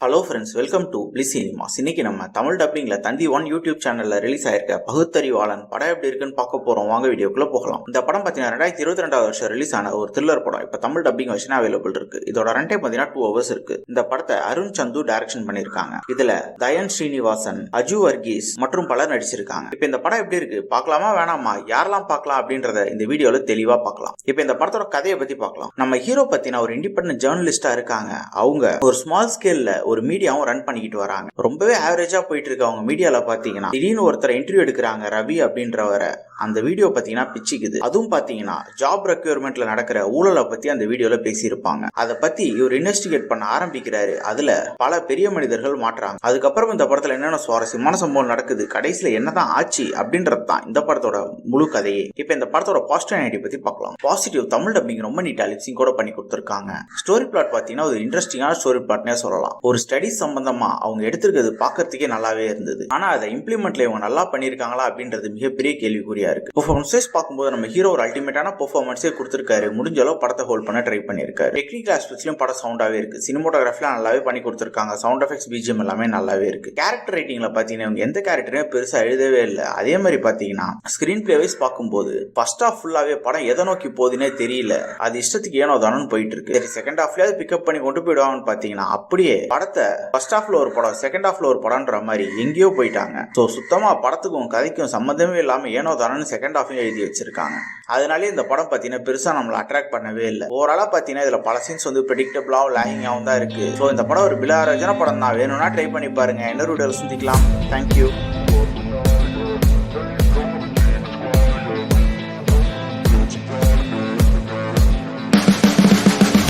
Hello friends, welcome to bliss cinemas. இன்னைக்கு நம்ம தமிழ் டப்பிங்ல தந்தி one YouTube சேனல்ல ரிலீஸ் ஆயிருக்க பகுத்தறிவாளன் படம் எப்படி இருக்குன்னு பார்க்க போறோம். வாங்க வீடியோக்குள்ள போகலாம். இந்த படம் பார்த்தீங்கன்னா 2022 வருஷம் ரிலீஸ் ஆன ஒரு த்ரில்லர் படம். இப்ப தமிழ் டப்பிங் வெர்ஷன் அவைலபிள் இருக்கு. இதோட ரன் டைம் பார்த்தீங்கன்னா 2 hours இருக்கு. இந்த படத்தை அருண் சந்து டைரக்ஷன் பண்ணிருக்காங்க. இதுல தயன் ஸ்ரீனிவாசன், அஜு வர்கீஸ் மற்றும் பலர் நடிச்சிருக்காங்க. இப்ப இந்த படம் எப்படி இருக்கு பார்க்கலாமா வேணாமா, யாரெல்லாம் பார்க்கலாம் அப்படின்றத இந்த வீடியோல தெளிவா பார்க்கலாம். இப்ப இந்த படத்தோட கதையை பத்தி பார்க்கலாம். நம்ம ஹீரோ பத்தின ஒரு இண்டிபெண்டன்ட் ஜேர்னலிஸ்டா இருக்காங்க. அவங்க ஒரு ஸ்மால் ஸ்கேல்ல ஒரு மீடியாவும் ரன் பண்ணிக்கிட்டு வராங்க. ரொம்பவே ஆவரேஜா போயிட்டு இருக்கு அவங்க மீடியால. பாத்தீங்கன்னா திடீர்னு ஒருத்தர் இன்டர்வியூ எடுக்கிறாங்க, ரவி அப்படின்றவரை. அந்த வீடியோ பாத்தீங்கன்னா பிச்சுக்குது. அதுவும் பாத்தீங்கன்னா ஜாப் ரெக்யர்மெண்ட்ல நடக்கிற ஊழலை பத்தி அந்த வீடியோல பேசியிருப்பாங்க. அதை பத்தி இவர் இன்வெஸ்டிகேட் பண்ண ஆரம்பிக்கிறாரு. அதுல பல பெரிய மனிதர்கள் மாற்றாங்க. அதுக்கப்புறம் இந்த படத்துல என்னென்ன சுவாரஸ்யமான சம்பவம் நடக்குது, கடைசியில என்னதான் ஆச்சு அப்படின்றது தான் இந்த படத்தோட முழு கதையே. இப்ப இந்த படத்தோட பாசிட்டிவ் ஐடி பத்தி பார்க்கலாம். பாசிட்டிவ், தமிழ் டப்பிங் ரொம்ப நீட்டா லிப்சிங் கூட பண்ணி கொடுத்திருக்காங்க. ஸ்டோரி பிளாட் பாத்தீங்கன்னா ஒரு இன்ட்ரெஸ்டிங்கான ஸ்டோரி பிளாட்னே சொல்லலாம். ஒரு ஸ்டடிஸ் சம்பந்தமா அவங்க எடுத்திருக்கிறது பாக்கிறதுக்கே நல்லாவே இருந்தது. ஆனா அதை இம்ப்ளிமெண்ட்ல இவங்க நல்லா பண்ணிருக்காங்களா அப்படின்றது மிகப்பெரிய கேள்விக்குறியா இருக்கு. பெர்ஃபார்மன்ஸ் பார்க்கும்போது நம்ம ஹீரோ ஒரு அல்டிமேட்டான பெர்ஃபார்மன்ஸே கொடுத்திருக்காரு. முடிஞ்ச அளவு படத்தை ஹோல்ட் பண்ண ட்ரை பண்ணிருக்காரு. டெக்னிக்கல் ஆஸ்பெக்ட்ஸ்லயும் படம் சவுண்டாவே இருக்கு. சினிமோட்டோகிராஃபில நல்லாவே பண்ணி கொடுத்திருக்காங்க. சவுண்ட் எஃபெக்ட்ஸ், பிஜிஎம் எல்லாமே நல்லாவே இருக்கு. கேரக்டர் ரைட்டிங்ல பாத்தீங்கன்னா எந்த கேரக்டருமே பெருசா எழுதவே இல்லை. அதே மாதிரி பாத்தீங்கன்னா ஸ்கிரீன் பிளே வைஸ் பார்க்கும்போது ஃபர்ஸ்ட் ஹாஃப் ஃபுல்லாவே படம் எதை நோக்கி போகுதுன்னே தெரியல. அது இஷ்டத்துக்கு ஏனோ தானு போயிட்டு இருக்கு. சரி, செகண்ட் ஹாஃப்லயாவது பிக்கப் பண்ணி கொண்டு போயிடுவாங்கன்னு பாத்தீங்கன்னா அப்படியே படத்தை ஃபர்ஸ்ட் ஹாஃப்ல ஒரு படம், செகண்ட் ஹாஃப்ல ஒரு படம்ன்ற மாதிரி எங்கேயோ போயிட்டாங்க. ஸோ சுத்தமா படத்துக்கும் கதைக்கும் சம்பந்தமே இல்லாம ஏனோ தானு செகண்ட் ஹாஃப்லயும் எழுதி வச்சிருக்காங்க. அதனாலே இந்த படம் பாத்தீங்கன்னா பெருசா நம்மள அட்ராக்ட் பண்ணவே இல்லை. ஓவராலா பாத்தீங்கன்னா இதுல பல சீன்ஸ் வந்து ப்ரெடிக்டபிளாவும் லாகிங்காவும் தான் இருக்கு. ஸோ இந்த படம் ஒரு பிலாரஜன படம் தான். வேணும்னா ட்ரை பண்ணி பாருங்க. இன்னொரு வீடியோல சந்திக்கலாம். தேங்க்யூ.